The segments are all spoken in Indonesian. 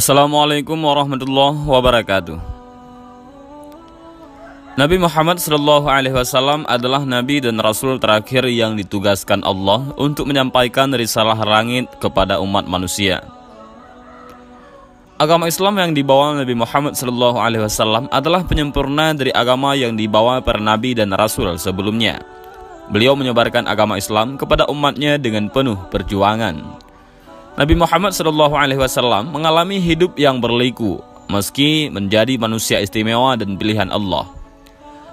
Assalamualaikum warahmatullahi wabarakatuh. Nabi Muhammad SAW adalah Nabi dan Rasul terakhir yang ditugaskan Allah untuk menyampaikan risalah langit kepada umat manusia. Agama Islam yang dibawa Nabi Muhammad SAW adalah penyempurna dari agama yang dibawa para Nabi dan Rasul sebelumnya. Beliau menyebarkan agama Islam kepada umatnya dengan penuh perjuangan. Nabi Muhammad SAW mengalami hidup yang berliku meski menjadi manusia istimewa dan pilihan Allah.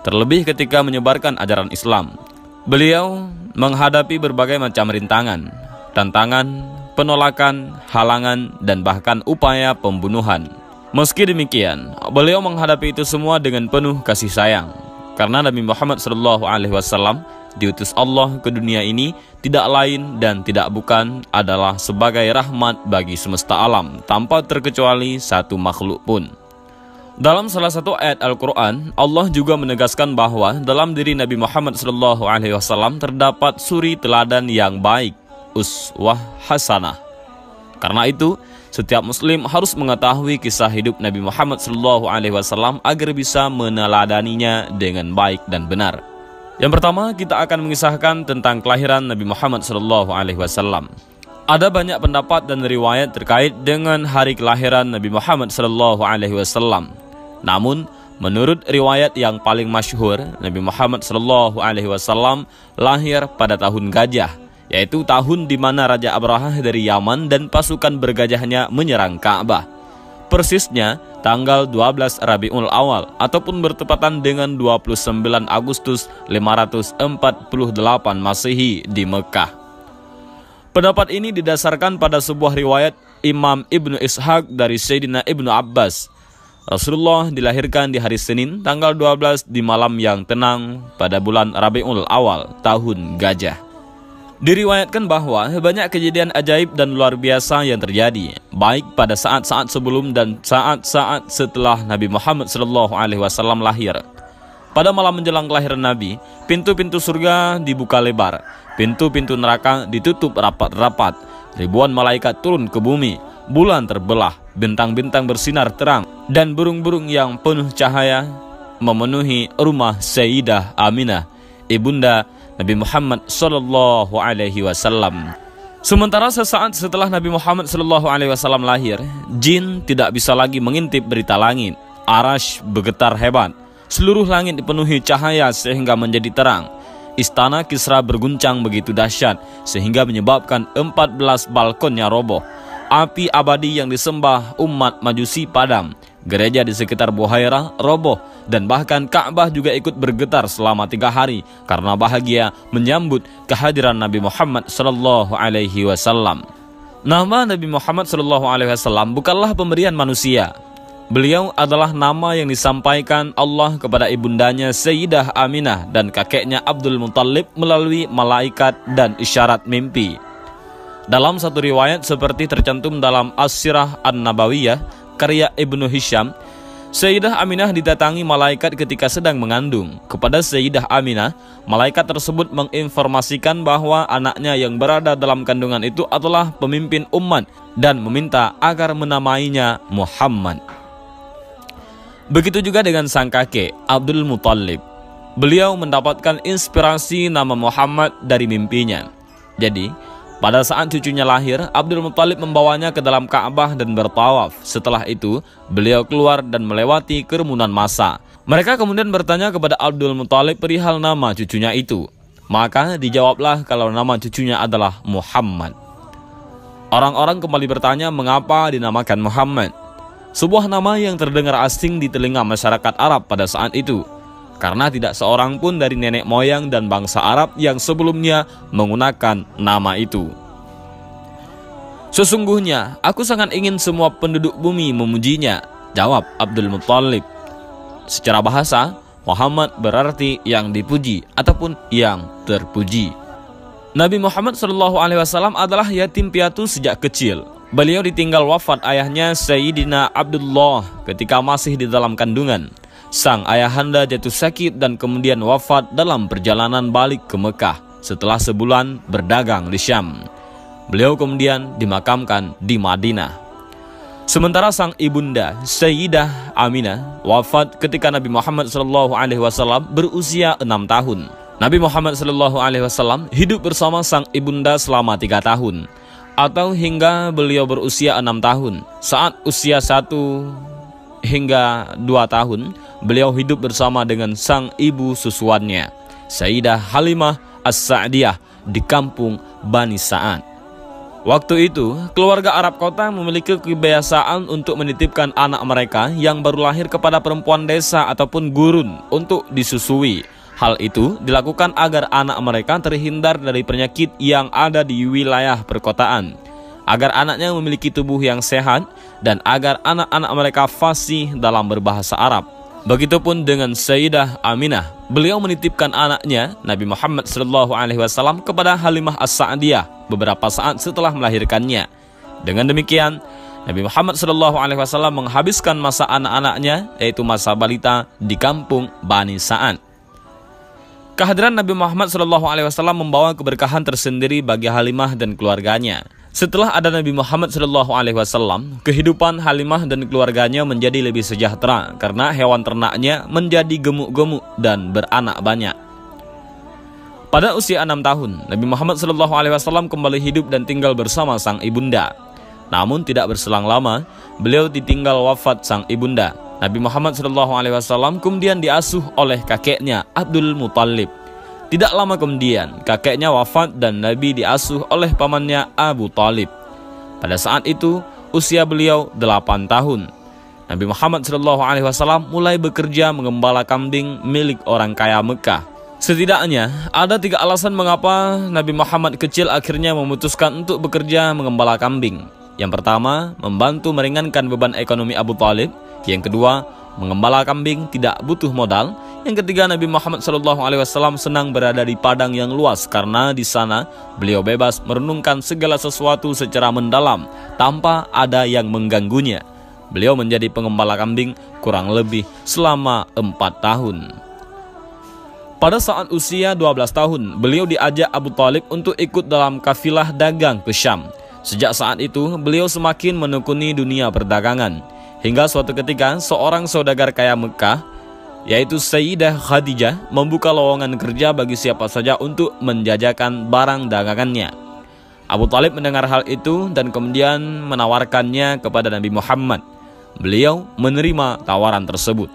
Terlebih ketika menyebarkan ajaran Islam, beliau menghadapi berbagai macam rintangan, tantangan, penolakan, halangan, dan bahkan upaya pembunuhan. Meski demikian, beliau menghadapi itu semua dengan penuh kasih sayang, karena Nabi Muhammad SAW diutus Allah ke dunia ini tidak lain dan tidak bukan adalah sebagai rahmat bagi semesta alam tanpa terkecuali satu makhluk pun. Dalam salah satu ayat Al-Quran, Allah juga menegaskan bahwa dalam diri Nabi Muhammad SAW terdapat suri teladan yang baik, uswah hasanah. Karena itu, setiap muslim harus mengetahui kisah hidup Nabi Muhammad SAW agar bisa meneladaninya dengan baik dan benar. Yang pertama, kita akan mengisahkan tentang kelahiran Nabi Muhammad SAW. Ada banyak pendapat dan riwayat terkait dengan hari kelahiran Nabi Muhammad SAW. Namun, menurut riwayat yang paling masyhur, Nabi Muhammad SAW lahir pada tahun gajah, yaitu tahun di mana Raja Abrahah dari Yaman dan pasukan bergajahnya menyerang Ka'bah. Persisnya tanggal 12 Rabiul Awal ataupun bertepatan dengan 29 Agustus 548 Masehi di Mekah. Pendapat ini didasarkan pada sebuah riwayat Imam Ibnu Ishaq dari Sayyidina Ibnu Abbas. Rasulullah dilahirkan di hari Senin tanggal 12 di malam yang tenang pada bulan Rabiul Awal tahun gajah. Diriwayatkan bahwa banyak kejadian ajaib dan luar biasa yang terjadi, baik pada saat-saat sebelum dan saat-saat setelah Nabi Muhammad SAW lahir. Pada malam menjelang kelahiran Nabi, pintu-pintu surga dibuka lebar, pintu-pintu neraka ditutup rapat-rapat, ribuan malaikat turun ke bumi, bulan terbelah, bintang-bintang bersinar terang, dan burung-burung yang penuh cahaya memenuhi rumah Sayyidah Aminah, ibunda Nabi Muhammad SAW. Sementara sesaat setelah Nabi Muhammad SAW lahir, jin tidak bisa lagi mengintip berita langit. Arash bergetar hebat. Seluruh langit dipenuhi cahaya sehingga menjadi terang. Istana Kisra berguncang begitu dahsyat sehingga menyebabkan 14 balkonnya roboh. Api abadi yang disembah umat Majusi padam. Gereja di sekitar Buhairah roboh, dan bahkan Ka'bah juga ikut bergetar selama 3 hari karena bahagia menyambut kehadiran Nabi Muhammad SAW. Nama Nabi Muhammad SAW bukanlah pemberian manusia. Beliau adalah nama yang disampaikan Allah kepada ibundanya Sayyidah Aminah dan kakeknya Abdul Muttalib melalui malaikat dan isyarat mimpi. Dalam satu riwayat seperti tercantum dalam As-Sirah An-Nabawiyah karya Ibnu Hisham, Sayyidah Aminah didatangi malaikat ketika sedang mengandung. Kepada Sayyidah Aminah, malaikat tersebut menginformasikan bahwa anaknya yang berada dalam kandungan itu adalah pemimpin umat dan meminta agar menamainya Muhammad. Begitu juga dengan sang kakek, Abdul Muttalib. Beliau mendapatkan inspirasi nama Muhammad dari mimpinya. Jadi, pada saat cucunya lahir, Abdul Muttalib membawanya ke dalam Ka'bah dan bertawaf. Setelah itu, beliau keluar dan melewati kerumunan massa. Mereka kemudian bertanya kepada Abdul Muttalib perihal nama cucunya itu. Maka dijawablah kalau nama cucunya adalah Muhammad. Orang-orang kembali bertanya mengapa dinamakan Muhammad. Sebuah nama yang terdengar asing di telinga masyarakat Arab pada saat itu, karena tidak seorang pun dari nenek moyang dan bangsa Arab yang sebelumnya menggunakan nama itu. Sesungguhnya, aku sangat ingin semua penduduk bumi memujinya, jawab Abdul Muttalib. Secara bahasa, Muhammad berarti yang dipuji ataupun yang terpuji. Nabi Muhammad SAW adalah yatim piatu sejak kecil. Beliau ditinggal wafat ayahnya Sayyidina Abdullah ketika masih di dalam kandungan. Sang ayahanda jatuh sakit dan kemudian wafat dalam perjalanan balik ke Mekah setelah sebulan berdagang di Syam. Beliau kemudian dimakamkan di Madinah. Sementara sang ibunda Sayyidah Aminah wafat ketika Nabi Muhammad SAW berusia 6 tahun. Nabi Muhammad SAW hidup bersama sang ibunda selama 3 tahun, atau hingga beliau berusia 6 tahun. Saat usia 1 hingga 2 tahun, beliau hidup bersama dengan sang ibu susuannya, Sayyidah Halimah As-Sa'diyah, di kampung Bani Sa'ad. Waktu itu, keluarga Arab kota memiliki kebiasaan untuk menitipkan anak mereka yang baru lahir kepada perempuan desa ataupun gurun untuk disusui. Hal itu dilakukan agar anak mereka terhindar dari penyakit yang ada di wilayah perkotaan, agar anaknya memiliki tubuh yang sehat, dan agar anak-anak mereka fasih dalam berbahasa Arab. Begitupun dengan Sayyidah Aminah, beliau menitipkan anaknya Nabi Muhammad SAW kepada Halimah As-Sa'diyah beberapa saat setelah melahirkannya. Dengan demikian, Nabi Muhammad SAW menghabiskan masa anak-anaknya, yaitu masa balita, di kampung Bani Sa'ad. Kehadiran Nabi Muhammad SAW membawa keberkahan tersendiri bagi Halimah dan keluarganya. Setelah ada Nabi Muhammad SAW, kehidupan Halimah dan keluarganya menjadi lebih sejahtera karena hewan ternaknya menjadi gemuk-gemuk dan beranak banyak. Pada usia 6 tahun, Nabi Muhammad SAW kembali hidup dan tinggal bersama sang ibunda. Namun tidak berselang lama, beliau ditinggal wafat sang ibunda. Nabi Muhammad SAW kemudian diasuh oleh kakeknya Abdul Muttalib. Tidak lama kemudian, kakeknya wafat dan Nabi diasuh oleh pamannya Abu Talib. Pada saat itu, usia beliau 8 tahun. Nabi Muhammad SAW mulai bekerja mengembala kambing milik orang kaya Mekah. Setidaknya, ada 3 alasan mengapa Nabi Muhammad kecil akhirnya memutuskan untuk bekerja mengembala kambing. Yang pertama, membantu meringankan beban ekonomi Abu Talib. Yang kedua, mengembala kambing tidak butuh modal. Yang ketiga, Nabi Muhammad SAW senang berada di padang yang luas karena di sana beliau bebas merenungkan segala sesuatu secara mendalam tanpa ada yang mengganggunya. Beliau menjadi pengembala kambing kurang lebih selama 4 tahun. Pada saat usia 12 tahun, beliau diajak Abu Talib untuk ikut dalam kafilah dagang ke Syam. Sejak saat itu, beliau semakin menekuni dunia perdagangan. Hingga suatu ketika, seorang saudagar kaya Mekah, yaitu Sayyidah Khadijah, membuka lowongan kerja bagi siapa saja untuk menjajakan barang dagangannya. Abu Talib mendengar hal itu dan kemudian menawarkannya kepada Nabi Muhammad. Beliau menerima tawaran tersebut.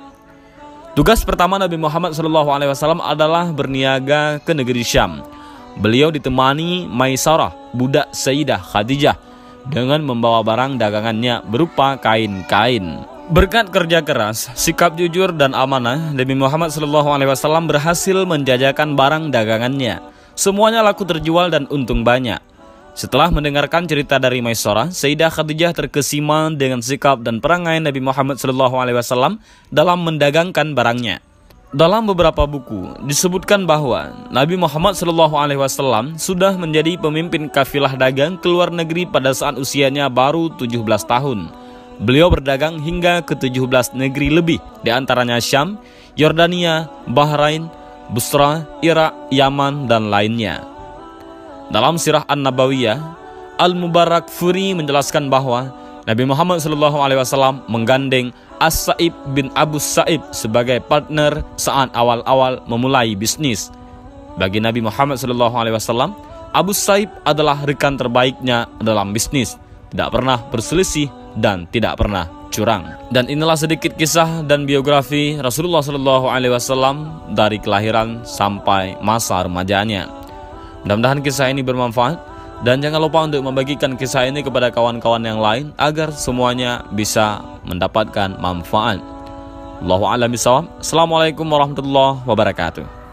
Tugas pertama Nabi Muhammad SAW adalah berniaga ke negeri Syam. Beliau ditemani Maisarah, budak Sayyidah Khadijah, dengan membawa barang dagangannya berupa kain-kain. Berkat kerja keras, sikap jujur dan amanah, Nabi Muhammad SAW berhasil menjajakan barang dagangannya. Semuanya laku terjual dan untung banyak. Setelah mendengarkan cerita dari Maisarah, Sayyidah Khadijah terkesima dengan sikap dan perangai Nabi Muhammad SAW dalam mendagangkan barangnya. Dalam beberapa buku disebutkan bahwa Nabi Muhammad SAW sudah menjadi pemimpin kafilah dagang ke luar negeri pada saat usianya baru 17 tahun. Beliau berdagang hingga ke 17 negeri lebih, diantaranya Syam, Yordania, Bahrain, Busra, Irak, Yaman, dan lainnya. Dalam Sirah An-Nabawiyah, Al-Mubarakfuri menjelaskan bahwa Nabi Muhammad SAW menggandeng As-Sa'ib bin Abu Sa'ib sebagai partner saat awal-awal memulai bisnis. Bagi Nabi Muhammad SAW, Abu Sa'ib adalah rekan terbaiknya dalam bisnis, tidak pernah berselisih dan tidak pernah curang. Dan inilah sedikit kisah dan biografi Rasulullah SAW dari kelahiran sampai masa remajanya. Mudah-mudahan kisah ini bermanfaat. Dan jangan lupa untuk membagikan kisah ini kepada kawan-kawan yang lain agar semuanya bisa mendapatkan manfaat. Allahu a'lam bishawab. Assalamualaikum warahmatullahi wabarakatuh.